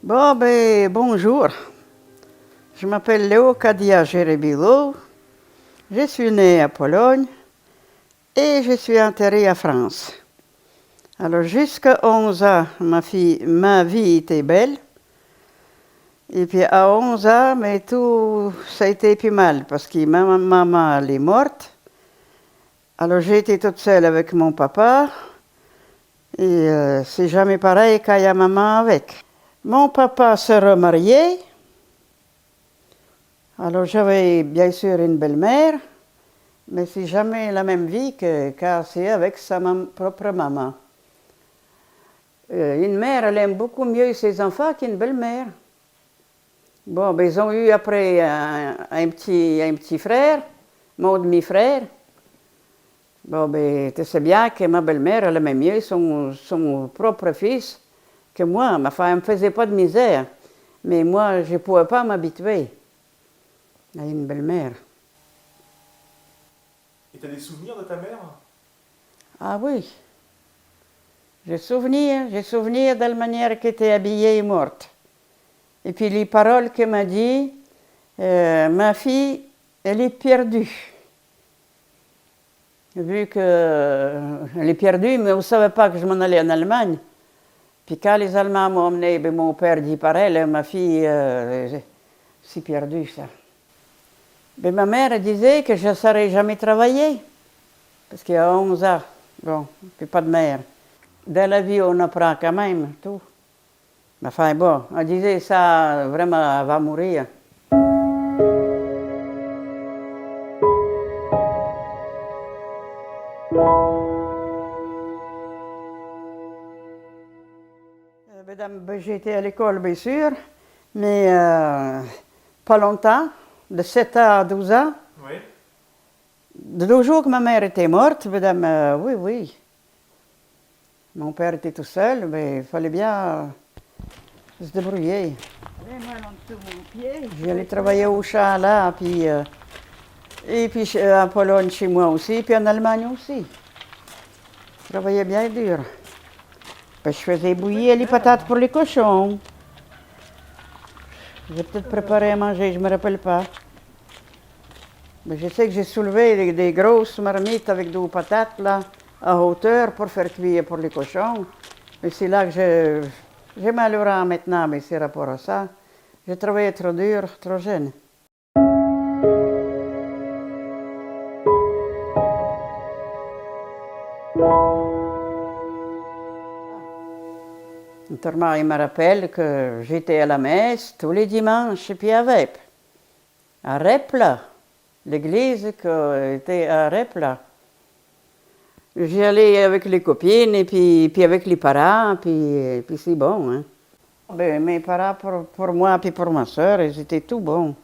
Bon, ben, bonjour. Je m'appelle Léocadia Gerebilo. Je suis née à Pologne et je suis enterrée à France. Alors, jusqu'à 11 ans, ma vie était belle. Et puis, à 11 ans, mais tout, ça a été plus mal parce que ma maman, elle est morte. Alors, j'ai été toute seule avec mon papa. Et c'est jamais pareil quand il y a maman avec. Mon papa s'est remarié. Alors j'avais bien sûr une belle-mère, mais c'est jamais la même vie que quand c'est avec sa propre maman. Une mère, elle aime beaucoup mieux ses enfants qu'une belle-mère. Bon, ben, ils ont eu après un petit frère, mon demi-frère. Bon, ben, tu sais bien que ma belle-mère, elle aimait mieux son propre fils que moi. Ma femme ne me faisait pas de misère, mais moi, je ne pouvais pas m'habituer à une belle-mère. Et tu as des souvenirs de ta mère? Ah oui, j'ai souvenir de la manière qu'elle était habillée et morte. Et puis les paroles qu'elle m'a dit, ma fille, elle est perdue. Vu qu'elle est perdue, mais on ne savait pas que je m'en allais en Allemagne. Puis quand les Allemands m'ont emmené, ben, mon père dit pareil, ma fille, c'est perdue ça. Ben, ma mère disait que je ne saurais jamais travailler, parce qu'il y a 11 ans, bon, puis pas de mère. Dans la vie, on apprend quand même tout. Mais enfin, bon, elle disait ça, vraiment, elle va mourir. J'ai été à l'école, bien sûr, mais pas longtemps, de 7 ans à 12 ans. Oui. De 2 jours que ma mère était morte, madame, oui, oui. Mon père était tout seul, mais il fallait bien se débrouiller. J'allais travailler au champ là, puis, et puis en Pologne chez moi aussi, puis en Allemagne aussi. Je travaillais bien dur. Je faisais bouillir les patates pour les cochons. J'ai peut-être préparé à manger, je ne me rappelle pas. Mais je sais que j'ai soulevé des grosses marmites avec des patates là, à hauteur pour faire cuire pour les cochons. Mais c'est là que j'ai mal au rang maintenant, mais c'est rapport à ça. J'ai travaillé trop dur, trop jeune. Notamment, il me rappelle que j'étais à la messe tous les dimanches, et puis à Vep. À Repla, l'église qui était à Repla. J'y allais avec les copines, et puis avec les parents, puis c'est bon. Hein. Ben, mes parents, pour moi et pour ma soeur, ils étaient tout bons.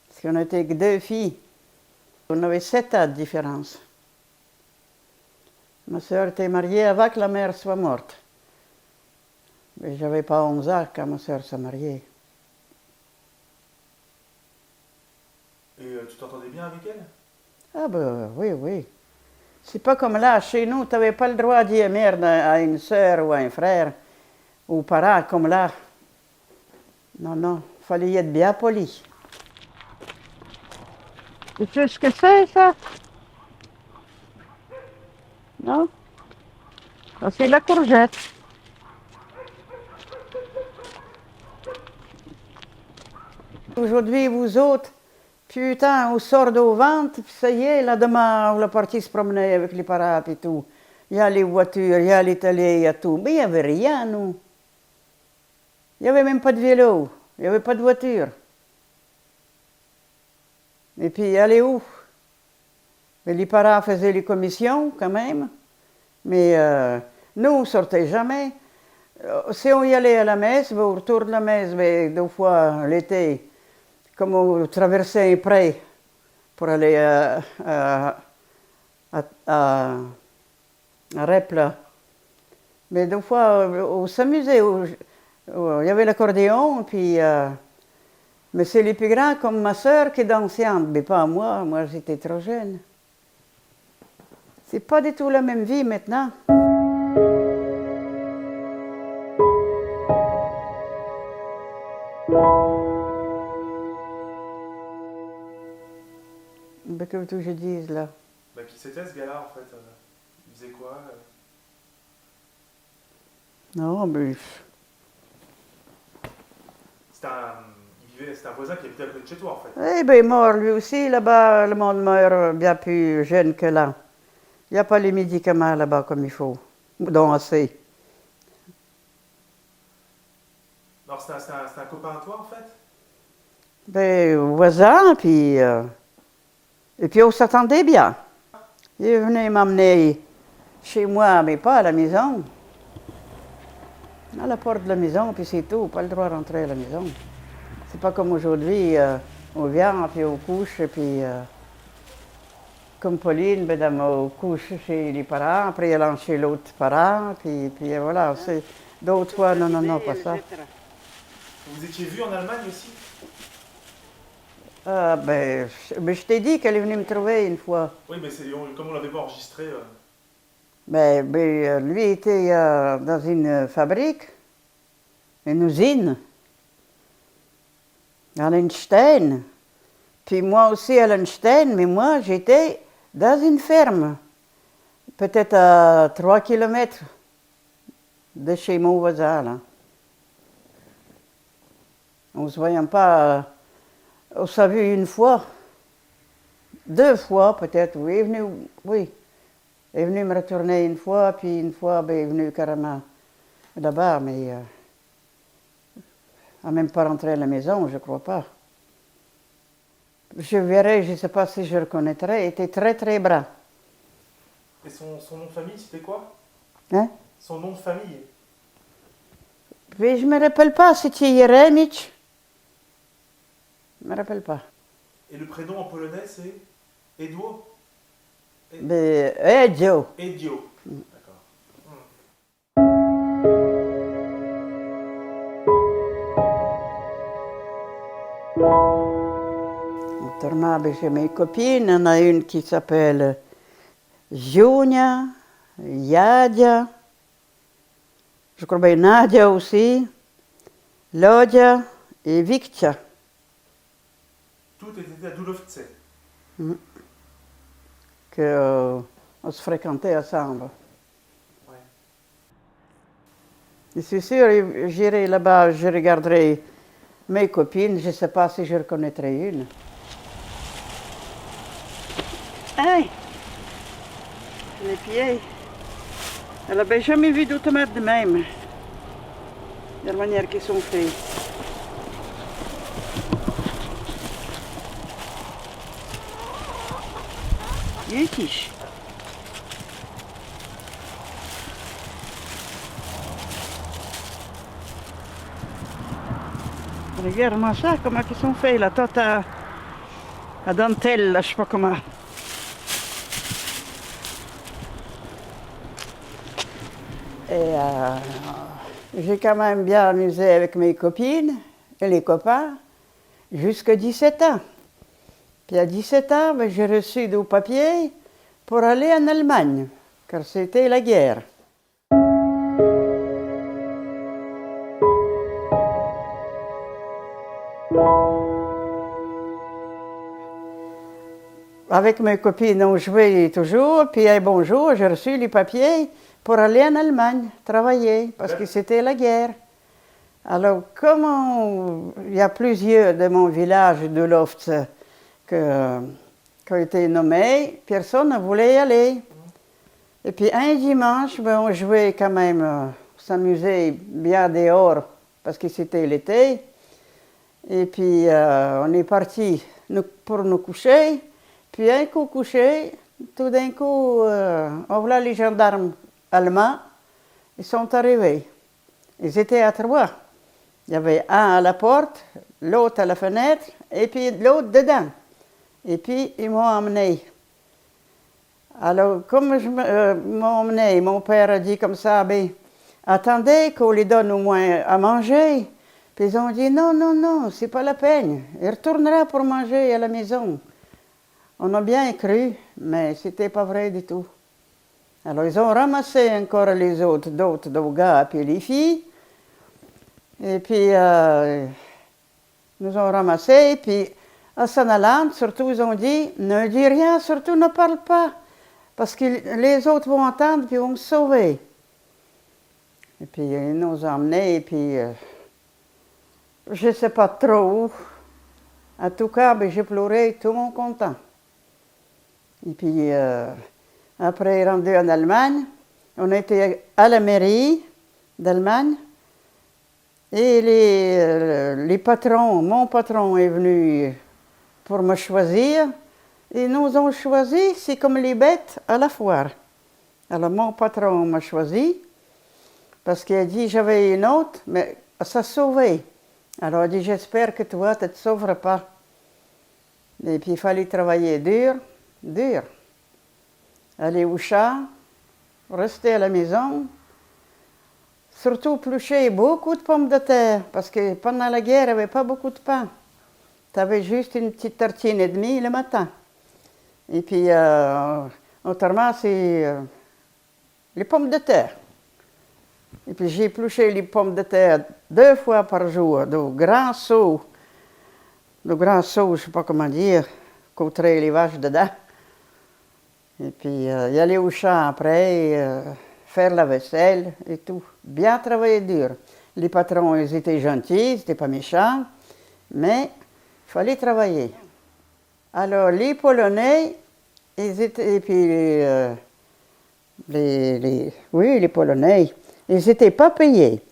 Parce qu'on n'était que 2 filles. On avait 7 ans de différence. Ma soeur était mariée avant que la mère soit morte. Mais j'avais pas 11 ans quand ma soeur s'est mariée. Et tu t'entendais bien avec elle? Ah ben oui, oui. C'est pas comme là, chez nous, tu n'avais pas le droit de dire merde à une soeur ou à un frère, ou aux parents comme là. Non, non, il fallait y être bien poli. Tu sais ce que c'est, ça? Non? Ça, c'est la courgette. Aujourd'hui, vous autres, putain, on sort au ventre, puis ça y est, là, demain, on est parti se promener avec les parents et tout. Il y a les voitures, il y a les télés, il y a tout. Mais il n'y avait rien, nous. Il n'y avait même pas de vélo, il n'y avait pas de voiture. Et puis, aller où? Mais les parents faisaient les commissions quand même. Mais nous, on ne sortait jamais. Si on y allait à la messe, ben, au retour de la messe, ben, deux fois l'été, comme on traversait un pré pour aller à Repla. Mais deux fois, on s'amusait. Il y avait l'accordéon, puis... mais c'est les plus grands, comme ma sœur, qui dansaient, mais pas moi. Moi, j'étais trop jeune. C'est pas du tout la même vie maintenant. Ben, que veux-tu que je dise, là? Bah, qui c'était ce gars-là en fait Il faisait quoi Non, mais... C'était un voisin qui habitait à côté de chez toi en fait. Eh bien, mort, lui aussi, là-bas, le monde meurt bien plus jeune que là. Il n'y a pas les médicaments là-bas comme il faut, dont assez. Alors c'était un copain à toi en fait Ben, voisin, puis... et puis on s'attendait bien. Il venait m'emmener chez moi, mais pas à la maison. À la porte de la maison, puis c'est tout, pas le droit de rentrer à la maison. C'est pas comme aujourd'hui, on vient, puis on couche, puis... comme Pauline, madame, on couche chez les parents, après elle entre chez l'autre parent, puis voilà. D'autres fois, non, pas ça. Vous étiez vus en Allemagne aussi Ben, je t'ai dit qu'elle est venue me trouver une fois. Oui, mais comme on l'avait pas enregistré. Lui était dans une fabrique, une usine, à Lenstein. Puis moi aussi à Lenstein, mais moi j'étais dans une ferme, peut-être à 3 kilomètres de chez mon voisin, là. On ne se voyait pas, on s'est vu une fois, 2 fois peut-être, oui. Il est venu me retourner une fois, puis une fois, ben, il est venu carrément là-bas, mais il n'a même pas rentré à la maison, je ne crois pas. Je verrai, je ne sais pas si je le reconnaîtrai, il était très très brun. Et son nom de famille, c'était quoi Hein? Son nom de famille Mais je ne me rappelle pas, c'était Jeremic. Je ne me rappelle pas. Et le prénom en polonais, c'est Edwo Edio. Edio. D'accord. Autrement, j'ai mes copines, il y en a une qui s'appelle Junia, Yadia, je crois bien Nadia aussi, Lodia et Victia. Tout était à Dulovce. On se fréquentait ensemble. Ouais. Et c'est sûr, j'irai là-bas, je regarderai mes copines, je ne sais pas si je reconnaîtrai une. Hey! Les pieds. Elle n'avait jamais vu d'automates de même. De la manière qu'ils sont faits. Yétiche. Regarde-moi ça, comment ils sont faits, la tête à dentelle, là, je sais pas comment. Et j'ai quand même bien amusé avec mes copines et les copains jusqu'à 17 ans. Puis à 17 ans, ben, j'ai reçu des papiers pour aller en Allemagne, car c'était la guerre. Avec mes copines, on jouait toujours, puis un bon jour, j'ai reçu les papiers pour aller en Allemagne, travailler, parce que c'était la guerre. Alors, comme il y a plusieurs de mon village de Lofts qui ont été nommés, personne ne voulait y aller. Et puis un dimanche, ben, on jouait quand même, s'amusait bien dehors, parce que c'était l'été. Et puis on est parti pour nous coucher. Puis un coup couché, Tout d'un coup, voilà les gendarmes allemands, ils sont arrivés. Ils étaient à trois. Il y avait un à la porte, l'autre à la fenêtre, et puis l'autre dedans. Et puis, ils m'ont emmené. Alors, comme ils m'ont emmené, mon père a dit comme ça, ben, attendez qu'on les donne au moins à manger. Puis ils ont dit, non, non, non, c'est pas la peine. Il retournera pour manger à la maison. On a bien cru, mais c'était pas vrai du tout. Alors, ils ont ramassé encore les autres, d'autres gars, puis les filles. Et puis, nous ont ramassés, puis à s'en allant, surtout, ils ont dit, ne dis rien, surtout ne parle pas, parce que les autres vont entendre, puis vont me sauver. Et puis, ils nous ont emmenés, et puis, je ne sais pas trop où. En tout cas, ben, j'ai pleuré tout mon content. Et puis, après, rendu en Allemagne, on était à la mairie d'Allemagne. Et les patrons, mon patron est venu pour me choisir. Et nous ont choisi, c'est comme les bêtes à la foire. Alors mon patron m'a choisi parce qu'il a dit j'avais une autre, mais ça sauvait. Alors il a dit j'espère que toi, tu ne te sauveras pas. Et puis il fallait travailler dur, dur. Aller au champ, rester à la maison. Surtout plucher beaucoup de pommes de terre, parce que pendant la guerre, il n'y avait pas beaucoup de pain. Tu avais juste une petite tartine et demie le matin. Et puis, autrement, c'est les pommes de terre. Et puis, j'ai épluché les pommes de terre 2 fois par jour, de grands seaux. De grands seaux, je ne sais pas comment dire, coutrer les vaches dedans. Et puis, y aller au champ après, faire la vaisselle et tout. Bien travailler dur. Les patrons, ils étaient gentils, ils n'étaient pas méchants, mais il fallait travailler. Alors, les Polonais, ils étaient, et puis les Polonais, ils n'étaient pas payés.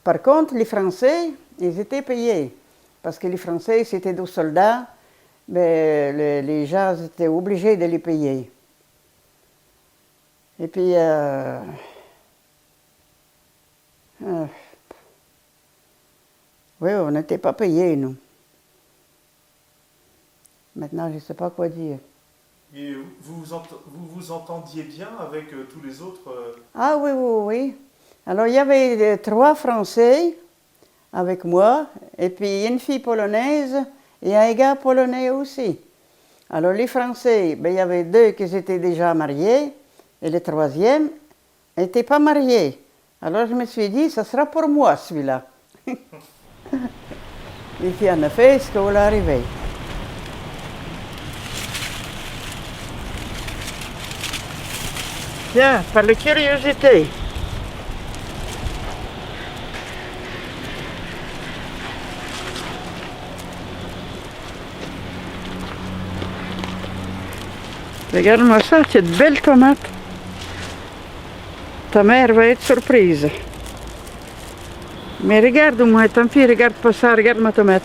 Par contre, les Français, ils étaient payés. Parce que les Français, c'était des soldats, mais les gens étaient obligés de les payer. Et puis, oui, on n'était pas payés, nous. Maintenant, je ne sais pas quoi dire. Et vous vous entendiez bien avec tous les autres Ah oui, oui, oui. Alors, il y avait 3 Français avec moi, et puis une fille polonaise et un gars polonais aussi. Alors, les Français, ben, il y avait 2 qui étaient déjà mariés, et le 3e n'était pas marié. Alors, je me suis dit, ça sera pour moi, celui-là. Et puis, en effet, ce qu'on est arrivé. Tiens, par la curiosité. Regarde-moi ça, c'est de belles tomates. Ta mère va être surprise. Mais regarde-moi, tant pis, regarde pas ça, regarde ma tomate.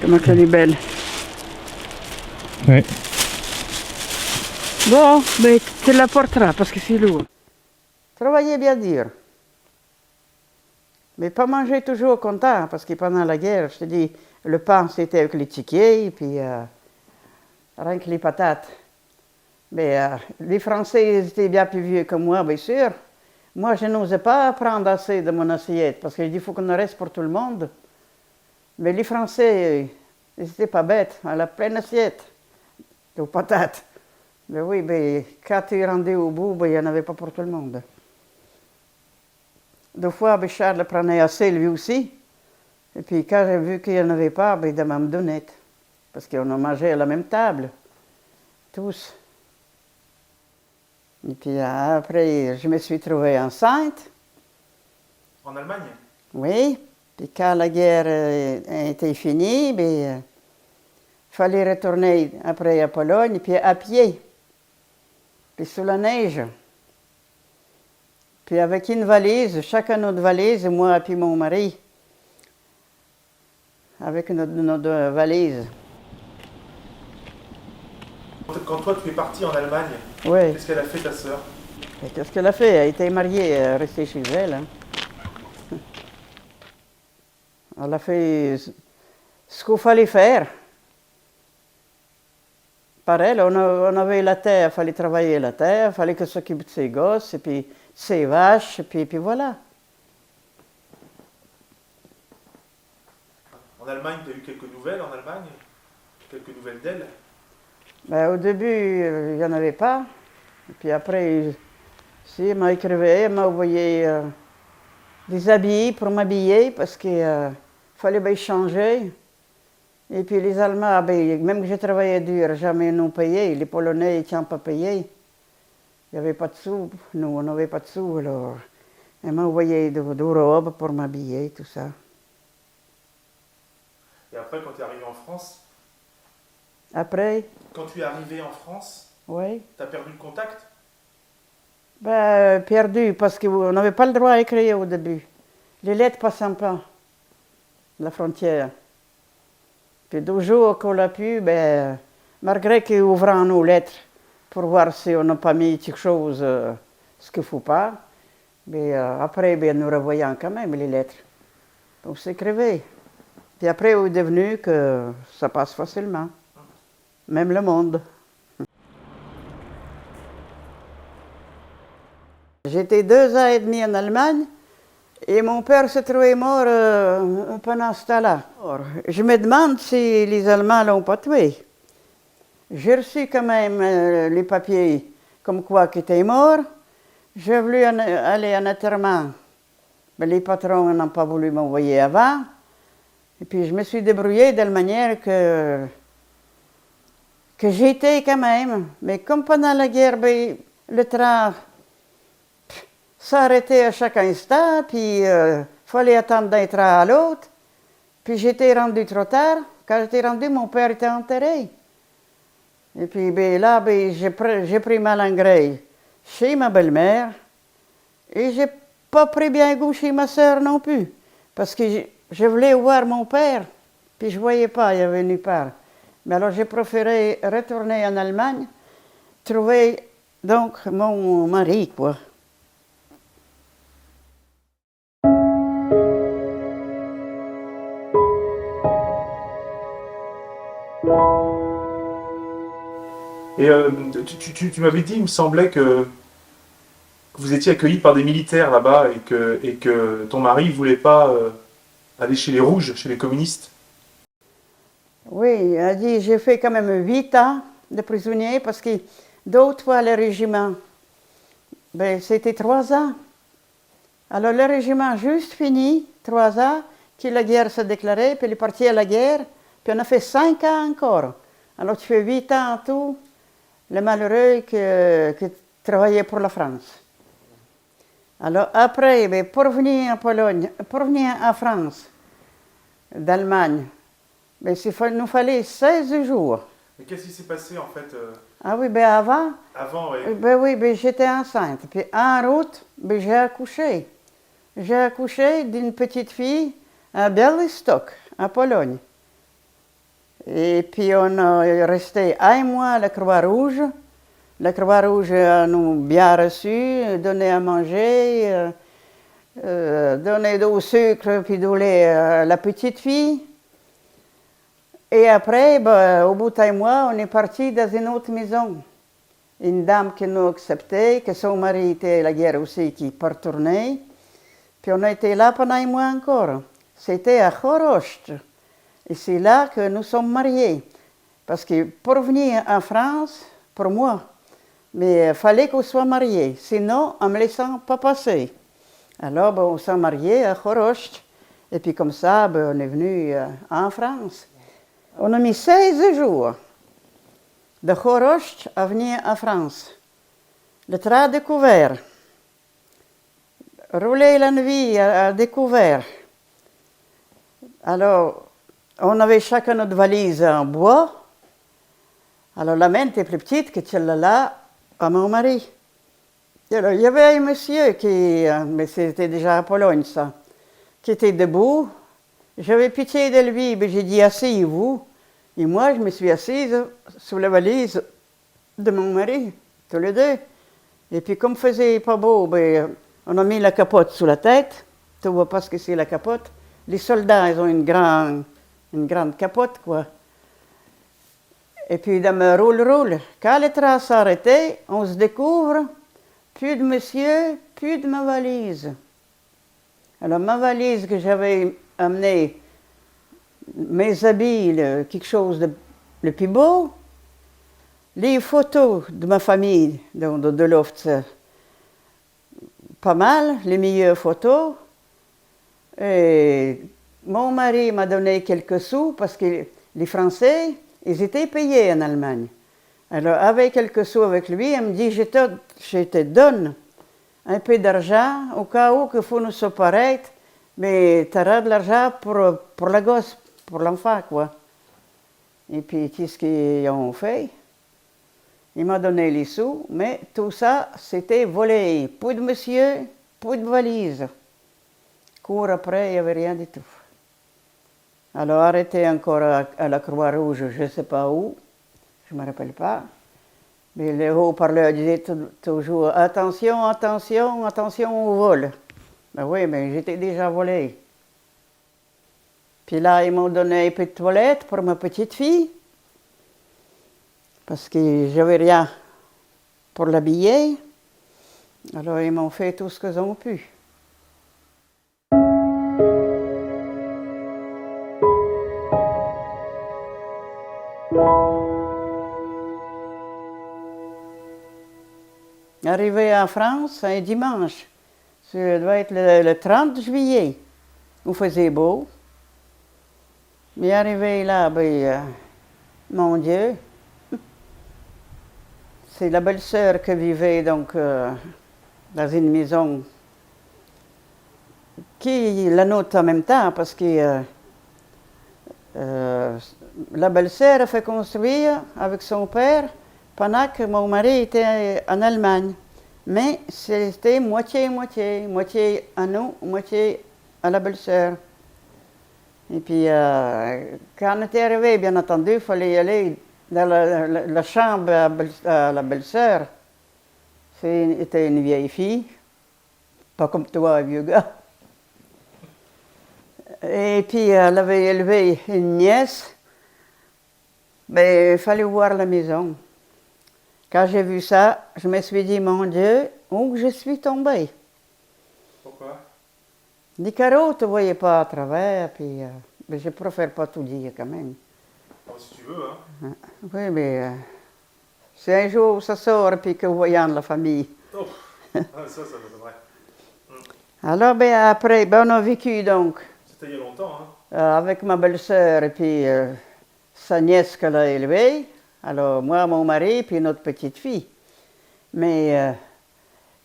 Comment elle est belle. Oui. Bon, mais tu la porteras parce que c'est lourd. Travailler bien dur. Mais pas manger toujours content, parce que pendant la guerre, je te dis, le pain c'était avec les tickets, et puis rien que les patates. Mais les Français ils étaient bien plus vieux que moi, bien sûr. Moi, je n'osais pas prendre assez de mon assiette, parce que je dis, il faut qu'on en reste pour tout le monde. Mais les Français, ils n'étaient pas bêtes, à la pleine assiette de patates. Mais oui, ben, quand tu es rendu au bout, ben, il n'y en avait pas pour tout le monde. 2 fois, ben, Charles prenait assez lui aussi. Et puis quand j'ai vu qu'il n'y en avait pas, ben, il m'a me donné. Parce qu'on a mangé à la même table, tous. Et puis après, je me suis trouvée enceinte. en Allemagne? Oui. Puis quand la guerre était finie, ben, il fallait retourner après à Pologne, puis à pied. Puis sous la neige. Puis avec une valise, chacun notre valise, moi et mon mari. Avec notre valise. Quand toi tu es parti en Allemagne, Oui. qu'est-ce qu'elle a fait ta sœur? Et qu'est-ce qu'elle a fait? Elle était mariée, elle est restée chez elle. Hein. Elle a fait ce qu'il fallait faire. Par elle, on avait la terre, il fallait travailler la terre, il fallait qu'elle s'occupe de ses gosses, et puis de ses vaches, et puis voilà. En Allemagne, tu as eu quelques nouvelles en Allemagne? Quelques nouvelles d'elle? Ben, au début, il n'y en avait pas. Et puis après, si, elle m'a écrivé, elle m'a envoyé des habits pour m'habiller parce qu'il fallait bien changer. Et puis les Allemands, ben, même que j'ai travaillé dur, jamais nous payé. Les Polonais, ils n'ont pas payé. Il n'y avait pas de sous. Nous, on n'avait pas de sous. Alors, elle m'a envoyé des robes pour m'habiller, tout ça. Et après, quand tu es arrivé en France, Après, quand tu es arrivé en France, oui. tu as perdu le contact? Ben, perdu, parce qu'on n'avait pas le droit à écrire au début. Les lettres passaient pas, la frontière. Puis 2 jours qu'on l'a pu, ben, malgré qu'ouvrant nos lettres pour voir si on n'a pas mis quelque chose, ce qu'il ne faut pas, mais après, ben, nous revoyons quand même les lettres. On s'écrivait. Puis après, on est devenu que ça passe facilement. Même le monde. J'étais 2 ans et demi en Allemagne et mon père se trouvait mort pendant ce temps-là. Je me demande si les Allemands l'ont pas tué. J'ai reçu quand même les papiers comme quoi qu'il était mort. J'ai voulu aller en enterrement. Mais les patrons n'ont pas voulu m'envoyer avant. Et puis je me suis débrouillée de la manière que j'étais quand même. Mais comme pendant la guerre, ben, le train s'arrêtait à chaque instant, puis fallait attendre d'un train à l'autre. Puis j'étais rendue trop tard. Quand j'étais rendue, mon père était enterré. Et puis ben, là, ben, j'ai pris ma langrée chez ma belle-mère. Et j'ai pas pris bien goût chez ma sœur non plus. Parce que je voulais voir mon père, puis je voyais pas, il y avait nulle part. Mais alors j'ai préféré retourner en Allemagne, trouver donc mon mari, quoi. Et tu m'avais dit, il me semblait que vous étiez accueillis par des militaires là-bas et que ton mari ne voulait pas aller chez les rouges, chez les communistes. Oui, elle a dit, j'ai fait quand même 8 ans de prisonnier parce que d'autres fois le régiment, ben, c'était 3 ans. Alors le régiment juste fini, 3 ans, que la guerre s'est déclarée, puis il est parti à la guerre, puis on a fait 5 ans encore. Alors tu fais 8 ans en tout, le malheureux qui travaillait pour la France. Alors après, ben, pour venir en Pologne, pour venir en France, d'Allemagne, ben, il nous fallait 16 jours. Mais qu'est-ce qui s'est passé en fait Ah oui, ben avant, avant? ben oui, ben, j'étais enceinte. Puis en route, ben, j'ai accouché. J'ai accouché d'une petite fille à Białystok, en Pologne. Et puis on est resté 1 mois à la Croix-Rouge. La Croix-Rouge nous bien reçus, donné à manger, donné du sucre puis du lait à la petite fille. Et après, ben, au bout d'1 mois, on est parti dans une autre maison. Une dame qui nous acceptait, que son mari était à la guerre aussi, qui pas retourné. Puis on a été là pendant 1 mois encore. C'était à Chorost. Et c'est là que nous sommes mariés. Parce que pour venir en France, pour moi, mais il fallait qu'on soit mariés. Sinon, on ne me laissait pas passer. Alors, ben, on s'est mariés à Chorost. Et puis comme ça, ben, on est venu en France. On a mis 16 jours de Chorost à venir en France. Le train à découvert. Rouler la nuit à découvert. Alors, on avait chacun notre valise en bois. Alors, la mienne était plus petite que celle-là à mon mari. Et alors, il y avait un monsieur qui, mais c'était déjà à Pologne, ça, qui était debout. J'avais pitié de lui, mais j'ai dit, asseyez-vous. Et moi, je me suis assise sur la valise de mon mari, tous les deux. Et puis comme il faisait pas beau, ben, on a mis la capote sous la tête. Tu vois pas ce que c'est la capote. Les soldats, ils ont une grande capote, quoi. Et puis dans me roule. Quand les trains s'arrêtaient, on se découvre, plus de monsieur, plus de ma valise. Alors ma valise que j'avais amenée, mes habits, quelque chose de le plus beau, les photos de ma famille, de Lofts, pas mal, les meilleures photos. Et mon mari m'a donné quelques sous parce que les Français, ils étaient payés en Allemagne. Alors avec quelques sous avec lui, il me dit, je te donne un peu d'argent au cas où il faut nous séparer, mais tu auras de l'argent pour la gosse, pour l'enfant, quoi. Et puis, qu'est-ce qu'ils ont fait? Il m'a donné les sous, mais tout ça, c'était volé. Plus de monsieur, plus de valise. Cours après, il n'y avait rien du tout. Alors, arrêté encore à la Croix-Rouge, je ne sais pas où, je ne me rappelle pas. Mais le haut-parleur disait toujours « Attention, attention, attention au vol ». Ben oui, mais j'étais déjà volé. Puis là, ils m'ont donné un peu de toilette pour ma petite fille, parce que j'avais rien pour l'habiller. Alors, ils m'ont fait tout ce qu'ils ont pu. Arrivé en France, un dimanche, ça doit être le 30 juillet, il faisait beau. Mais arrivé là, mon Dieu, c'est la belle-sœur qui vivait donc dans une maison qui est la nôtre en même temps, parce que la belle-sœur a fait construire avec son père pendant que mon mari était en Allemagne. Mais c'était moitié-moitié, moitié à nous, moitié à la belle-sœur. Et puis, quand on était arrivé, bien entendu, il fallait y aller dans la chambre à la belle-sœur. C'était une vieille fille, pas comme toi, un vieux gars. Et puis, elle avait élevé une nièce. Ben, il fallait voir la maison. Quand j'ai vu ça, je me suis dit, mon Dieu, où je suis tombée. Pourquoi? Les carreaux, tu ne voyais pas à travers, puis mais je préfère pas tout dire quand même. Oh, si tu veux, hein. Oui, mais c'est un jour où ça sort, puis que voyant la famille. Oh, ça c'est vrai. Alors, après, on a vécu donc. C'était il y a longtemps, hein. Avec ma belle-sœur et puis sa nièce qu'elle a élevée. Alors, moi, mon mari, puis notre petite fille. Mais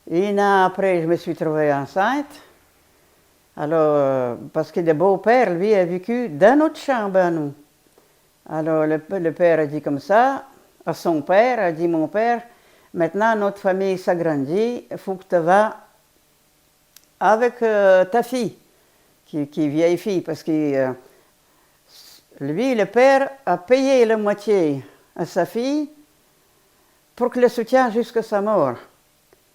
un an après, je me suis trouvée enceinte. Alors, parce que le beau-père, lui, a vécu dans notre chambre à nous. Alors, le père a dit comme ça, à son père, a dit, mon père, maintenant, notre famille s'agrandit, il faut que tu vas avec ta fille, qui est vieille fille, parce que lui, le père, a payé la moitié à sa fille pour que le soutienne jusqu'à sa mort.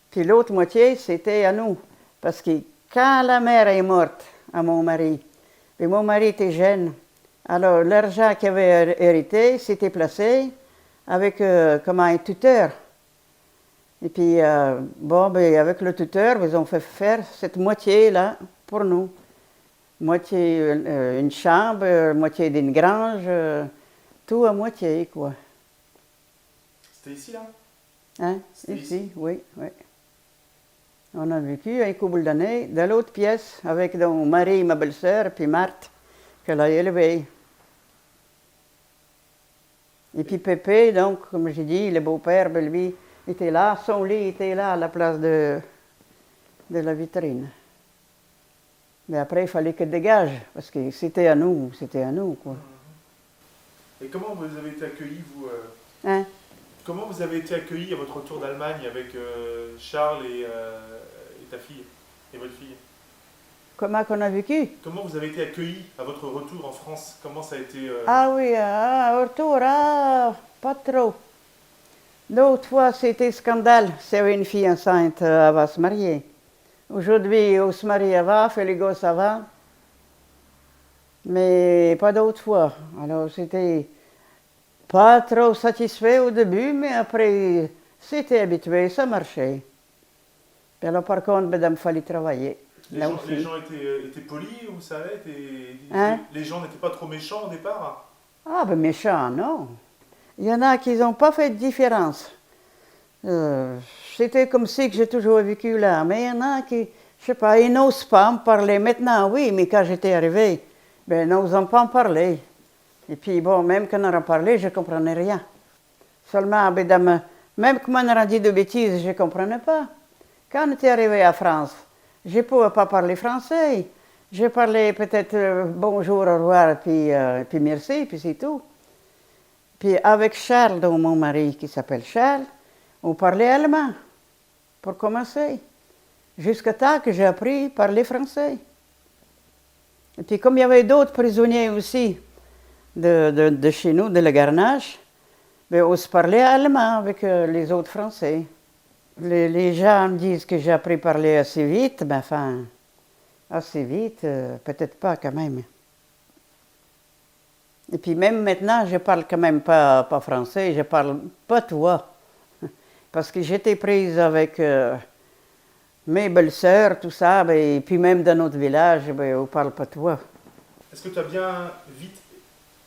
Puis l'autre moitié, c'était à nous. Parce que quand la mère est morte à mon mari, et mon mari était jeune, alors l'argent qu'il avait hérité s'était placé avec comme un tuteur. Et puis, avec le tuteur, ils ont fait faire cette moitié-là pour nous. Moitié une chambre, moitié d'une grange, tout à moitié, quoi. C'était ici, là? Hein? Ici, oui, oui. On a vécu un couple d'années dans l'autre pièce avec mon mari, ma belle-sœur, puis Marthe, qu'elle a élevée. Et puis Pépé, donc, comme j'ai dit, le beau-père, lui, était là, son lit était là, à la place de la vitrine. Mais après, il fallait qu'elle dégage, parce que c'était à nous, quoi. Et comment vous avez été accueillis, vous Hein? Comment vous avez été accueillis à votre retour d'Allemagne avec Charles et ta fille, et votre fille? Comment qu'on a vécu? Comment vous avez été accueillis à votre retour en France? Comment ça a été Ah oui, au retour, pas trop. L'autre fois, c'était scandale. C'est une fille enceinte, elle va se marier. Aujourd'hui, on se marie avant, fait les gosses avant. Mais pas d'autre fois. Alors, c'était pas trop satisfait au début, mais après, c'était habitué, ça marchait. Puis alors, par contre, madame, il fallait travailler. Les Là gens, aussi. les gens étaient polis, vous savez, Hein? les gens n'étaient pas trop méchants au départ. Ah, ben méchant, non. Il y en a qui n'ont pas fait de différence. C'était comme si que j'ai toujours vécu là. Mais il y en a qui, je sais pas, ils n'osent pas me parler. Maintenant, oui, mais quand j'étais arrivée, ben, n'osant pas en parler. Et puis, bon, même quand on en parlait, je ne comprenais rien. Seulement, ben, même quand on a dit de bêtises, je ne comprenais pas. Quand on était arrivé à France, je ne pouvais pas parler français. Je parlais peut-être bonjour, au revoir, puis merci, puis c'est tout. Puis avec Charles, donc mon mari qui s'appelle Charles, on parlait allemand, pour commencer. Jusqu'à temps que j'ai appris à parler français. Et puis comme il y avait d'autres prisonniers aussi de chez nous, de la Garnache, ben, on se parlait allemand avec les autres Français. Les gens me disent que j'ai appris à parler assez vite, mais enfin, assez vite, peut-être pas quand même. Et puis même maintenant, je parle quand même pas français, je parle pas toi. Parce que j'étais prise avec mes belles-sœurs, tout ça, ben, et puis même dans notre village, ben, on parle pas toi. Est-ce que tu as bien vite,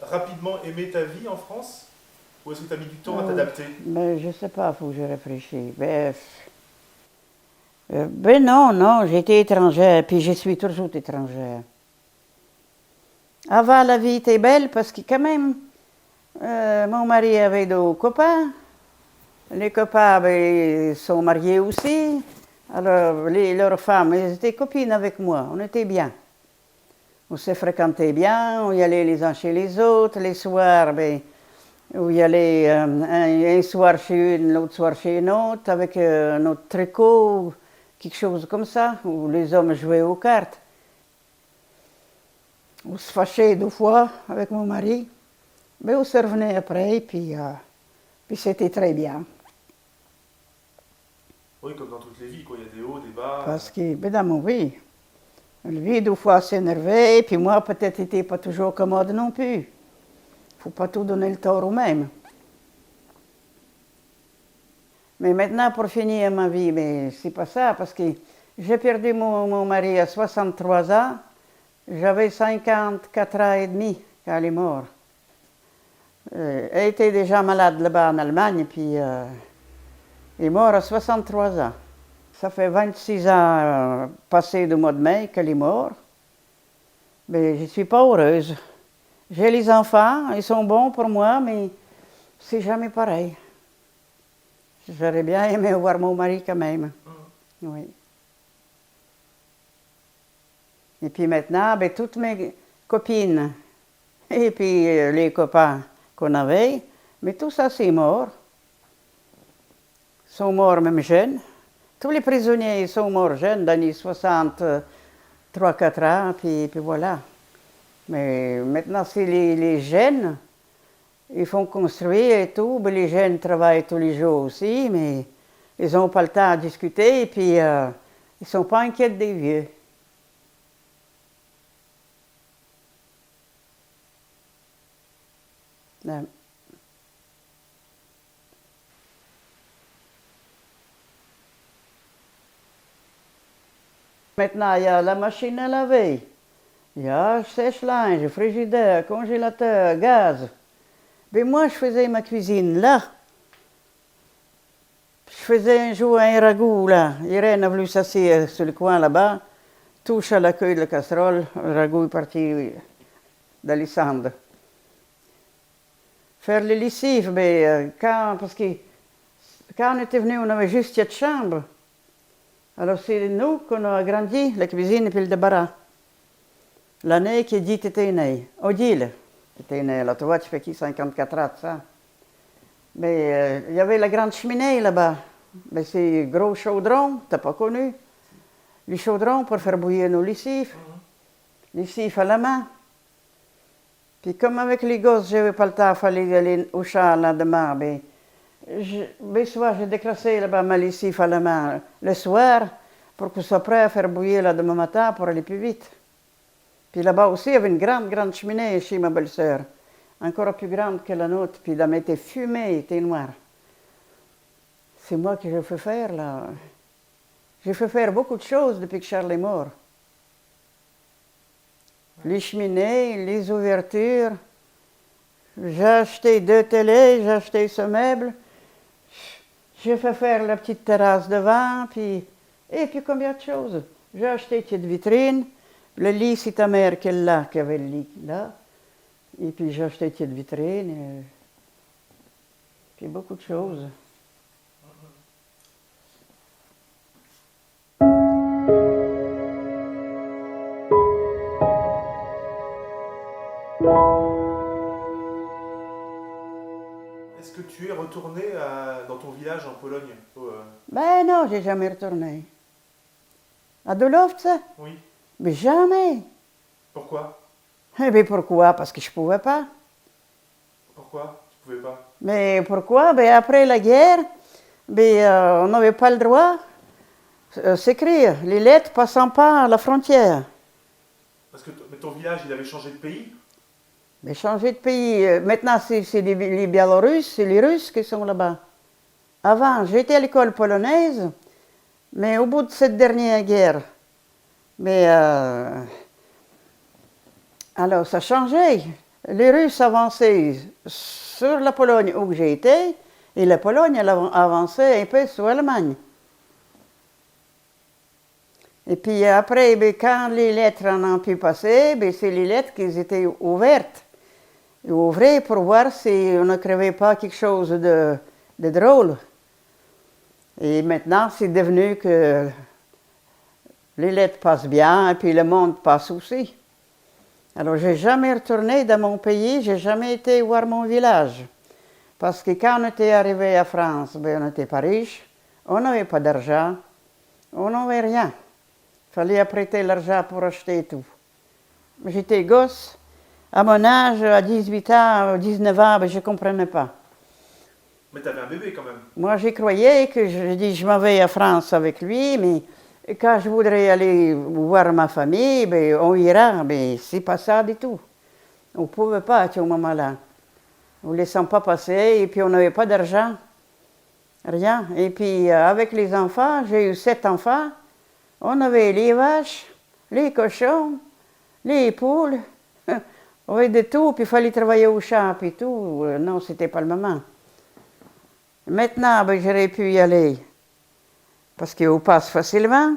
rapidement aimé ta vie en France? Ou est-ce que tu as mis du temps à t'adapter? Ben, je sais pas, faut que je réfléchisse. Ben non, j'étais étrangère, puis je suis toujours étrangère. Avant, la vie était belle parce que quand même, mon mari avait deux copains. Les copains ben, sont mariés aussi. Alors, leurs femmes, elles étaient copines avec moi. On était bien. On se fréquentait bien, on y allait les uns chez les autres. Les soirs, ben, on y allait un soir chez une, l'autre soir chez une autre, avec notre tricot, quelque chose comme ça, où les hommes jouaient aux cartes. On se fâchait 2 fois avec mon mari, mais on se revenait après, puis c'était très bien. Oui, comme dans toutes les vies, quoi. Il y a des hauts, des bas. Parce que, évidemment, oui, lui, 2 fois s'énervait, puis moi, peut-être, n'était pas toujours commode non plus. Il ne faut pas tout donner le tort aux mêmes. Mais maintenant, pour finir ma vie, mais c'est pas ça, parce que j'ai perdu mon mari à 63 ans. J'avais 54 ans et demi quand elle est morte. Elle était déjà malade là-bas en Allemagne, puis elle est morte à 63 ans. Ça fait 26 ans passés du mois de mai qu'elle est morte. Mais je ne suis pas heureuse. J'ai les enfants, ils sont bons pour moi, mais c'est jamais pareil. J'aurais bien aimé voir mon mari quand même. Oui. Et puis maintenant, ben, toutes mes copines et puis les copains qu'on avait, mais tout ça c'est mort. Ils sont morts même jeunes. Tous les prisonniers sont morts jeunes, dans les 63-4 ans, puis voilà. Mais maintenant, c'est les jeunes, ils font construire et tout, ben, les jeunes travaillent tous les jours aussi, mais ils n'ont pas le temps à discuter, et puis ils ne sont pas inquiets des vieux. Non. Maintenant, il y a la machine à laver, il y a sèche-linge, frigidaire, congélateur, gaz. Mais moi, je faisais ma cuisine là. Je faisais un jour un ragoût là. Irène a voulu s'asseoir sur le coin là-bas, touche à la queue de la casserole, le ragoût est parti dans les cendres. Faire les lessives, mais parce que quand on était venu, on avait juste 4 chambres. Alors c'est nous qu'on a agrandi la cuisine et puis le débarras. L'année qui dit était née, Odile était née, là, tu vois, tu fais qui 54 ans, ça. Mais il y avait la grande cheminée là-bas. Mais c'est gros chaudron, t'as pas connu. Les chaudrons pour faire bouillir nos lessives. Lessives à la main. Puis comme avec les gosses, j'avais pas le temps, il fallait aller au champ le lendemain, ben, Ben souvent, j'ai décrassé là-bas ma lessive à la main le soir pour que ce soit prêt à faire bouillir là demain matin pour aller plus vite. Puis là-bas aussi, il y avait une grande cheminée chez ma belle-sœur, encore plus grande que la nôtre, puis elle était fumée, était noire. C'est moi qui l'ai fait faire, là. J'ai fait faire beaucoup de choses depuis que Charles est mort. Les cheminées, les ouvertures. J'ai acheté 2 télés, j'ai acheté ce meuble. J'ai fait faire la petite terrasse devant, et puis combien de choses. J'ai acheté une petite vitrine. Le lit, c'est ta mère qui avait le lit là. Et puis j'ai acheté une petite vitrine. Et puis beaucoup de choses. Est-ce que tu es retourné dans ton village en Pologne Ben non, j'ai jamais retourné. À Dolovce? Oui. Mais jamais. Pourquoi? Eh bien pourquoi? Parce que je ne pouvais pas. Pourquoi? Tu pouvais pas? Mais pourquoi? Ben après la guerre, on n'avait pas le droit de s'écrire. Les lettres passant pas à la frontière. Parce que mais ton village, il avait changé de pays? Mais changer de pays. Maintenant, c'est les Biélorusses, c'est les Russes qui sont là-bas. Avant, j'étais à l'école polonaise, mais au bout de cette dernière guerre, alors ça changeait. Les Russes avançaient sur la Pologne où j'étais, et la Pologne elle avançait un peu sur l'Allemagne. Et puis après, quand les lettres en ont pu passer, c'est les lettres qui étaient ouvertes. Ouvrées pour voir si on n'écrivait pas quelque chose de drôle. Et maintenant, c'est devenu que les lettres passent bien et puis le monde passe aussi. Alors, j'ai jamais retourné dans mon pays, j'ai jamais été voir mon village. Parce que quand on était arrivé à France, on n'était pas riche, on n'avait pas d'argent, on n'avait rien. Il fallait prêter l'argent pour acheter tout. J'étais gosse. À mon âge, à 18 ans, 19 ans, je ne comprenais pas. Mais tu avais un bébé quand même. Moi, j'y croyais que je m'en vais à France avec lui, mais quand je voudrais aller voir ma famille, on ira, mais c'est pas ça du tout. On ne pouvait pas à ce moment-là. On ne laissait pas passer, et puis on n'avait pas d'argent, rien. Et puis avec les enfants, j'ai eu 7 enfants, on avait les vaches, les cochons, les poules. On avait de tout, puis il fallait travailler au champ, puis tout. Non, c'était pas le moment. Maintenant, j'aurais pu y aller, parce qu'on passe facilement.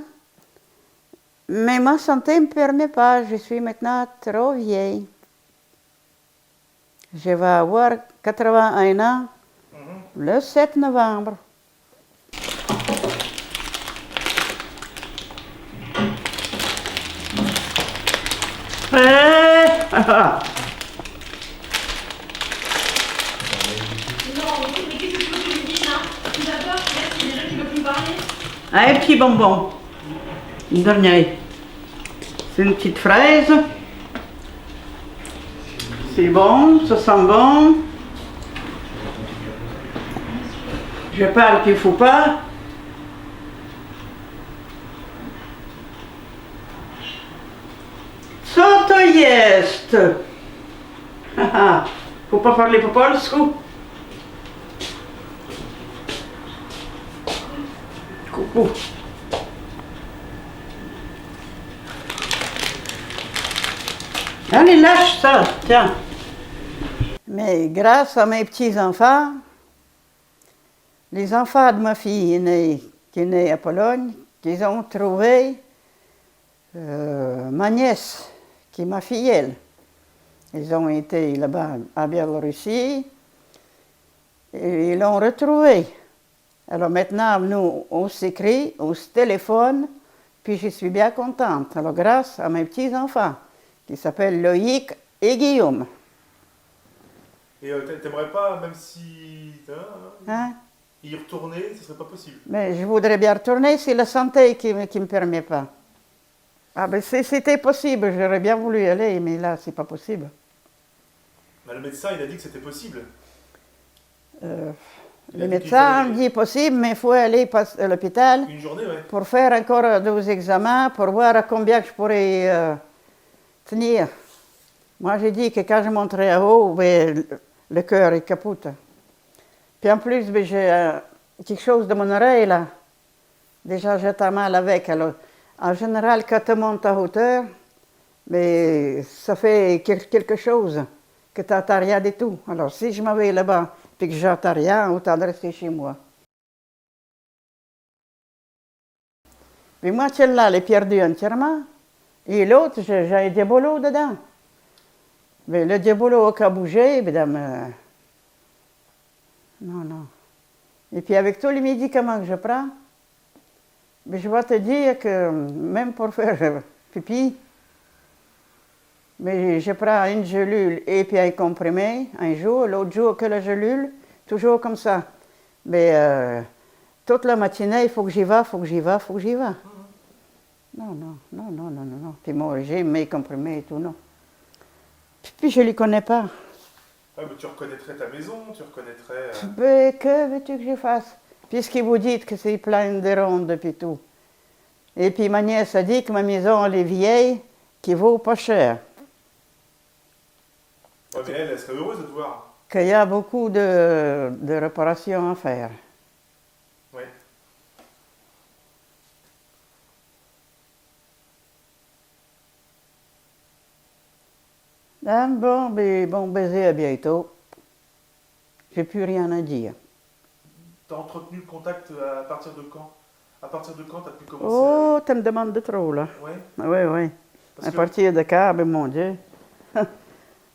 Mais ma santé ne me permet pas, je suis maintenant trop vieille. Je vais avoir 81 ans le 7 novembre. Un petit bonbon. Une dernière. C'est une petite fraise. C'est bon, ça sent bon. Je parle qu'il ne faut pas. Co to jest? Haha, faut pas parler po polsku? Coucou. Allez, lâche ça, tiens. Mais grâce à mes petits-enfants, les enfants de ma fille qui est née à Pologne, qu'ils ont trouvé ma nièce, qui est ma filleule. Ils ont été là-bas à Biélorussie et ils l'ont retrouvée. Alors maintenant, nous, on s'écrit, on se téléphone, puis je suis bien contente. Alors grâce à mes petits-enfants, qui s'appellent Loïc et Guillaume. Et t'aimerais pas, même si y retourner, ce serait pas possible? Mais je voudrais bien retourner, c'est la santé qui me permet pas. Ah ben c'était possible, j'aurais bien voulu y aller, mais là, c'est pas possible. Bah, le médecin, il a dit que c'était possible. Le médecin dit possible, mais il faut aller à l'hôpital Une journée, ouais. pour faire encore 12 examens, pour voir à combien je pourrais tenir. Moi, j'ai dit que quand je monterai à haut, ben, le cœur est capote. Puis en plus, ben, j'ai quelque chose de mon oreille, là. Déjà, j'étais mal avec. Alors, en général, quand tu montes à hauteur, mais ça fait quelque chose que tu n'entends rien du tout. Alors, si je m'en vais là-bas et que j'entends rien, autant de rester chez moi. Puis moi, celle-là, elle est perdue entièrement. Et l'autre, j'ai un diabolo dedans. Mais le diabolo qui a bougé, madame, non, non. Et puis avec tous les médicaments que je prends, mais je vais te dire que même pour faire pipi, mais je prends une gelule et puis un comprimé un jour, l'autre jour que la gelule, toujours comme ça. Mais toute la matinée, il faut que j'y va, il faut que j'y va, il faut que j'y va. Non, non, non, non, non, non, non. Puis moi, j'ai mes comprimés et tout, non. Puis je ne les connais pas. Ah, mais tu reconnaîtrais ta maison, tu reconnaîtrais... Mais que veux-tu que je fasse? Puisque vous dites que c'est plein de rondes depuis tout. Et puis ma nièce a dit que ma maison, elle est vieille, qui vaut pas cher. Ouais, mais elle serait heureuse de te voir. Qu'il y a beaucoup de réparations à faire. Oui. Ah, bon, ben, bon baiser, à bientôt. J'ai plus rien à dire. T'as entretenu le contact à partir de quand? À partir de quand t'as pu commencer Oh, tu me demandes de trop, là. Ouais. Oui, oui. Parce À que partir de quand, ben mon Dieu.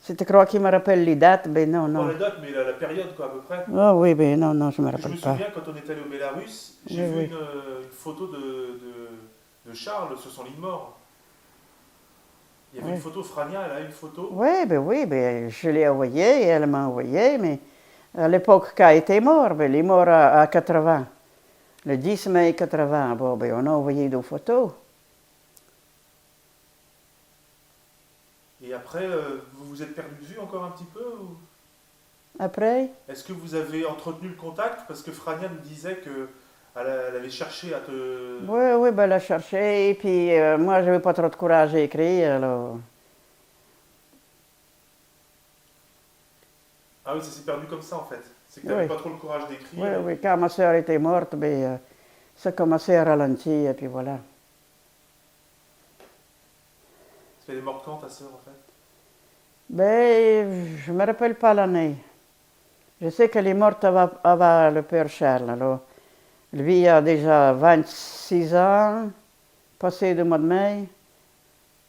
Si tu crois qu'il me rappelle les dates, ben non, pas non. la date, mais la période, quoi, à peu près. Ah oui, ben non, non, je me Je me rappelle pas. souviens quand on est allé au Bélarus, j'ai Oui, vu oui. une photo de Charles sur son lit de mort. Il y avait Oui. une photo, Frania, elle a une photo. Oui, ben, je l'ai envoyé, elle m'a envoyé, mais à l'époque, quand elle était mort, ben, elle est morte à 80. Le 10 mai 80, bon, ben, on a envoyé des photos. Et après, vous vous êtes perdu de vue encore un petit peu ou... Après, Est-ce que vous avez entretenu le contact? Parce que Frania me disait que elle avait cherché à te... oui, ben, elle a cherché, et puis moi, je n'avais pas trop de courage à écrire, alors... Ah oui, ça s'est perdu comme ça en fait. C'est que tu n'avais Oui. pas trop le courage d'écrire. Oui, oui, quand ma soeur était morte, ben, ça commençait à ralentir, et puis voilà. Parce qu'elle est morte quand ta sœur en fait? Ben, je ne me rappelle pas l'année. Je sais qu'elle est morte avant le père Charles, alors... Lui a déjà 26 ans, passé le mois de mai.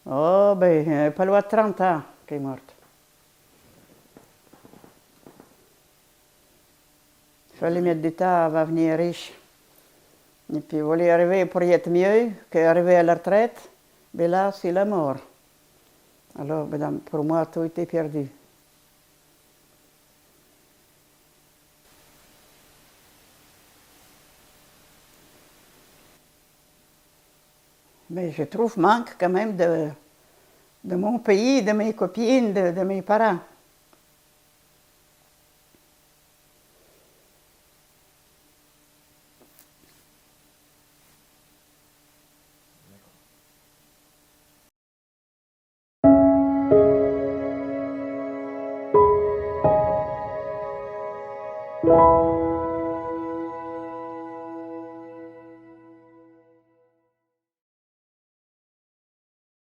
Oh, ben, pas loin de 30 ans qu'elle est morte. Il fallait mettre du temps avant de devenir riche. Et puis, vous voulez arriver pour y être mieux qu'arriver à la retraite, ben là, c'est la mort. Alors, madame, pour moi, tout était perdu. Mais je trouve manque quand même de mon pays, de mes copines, de mes parents.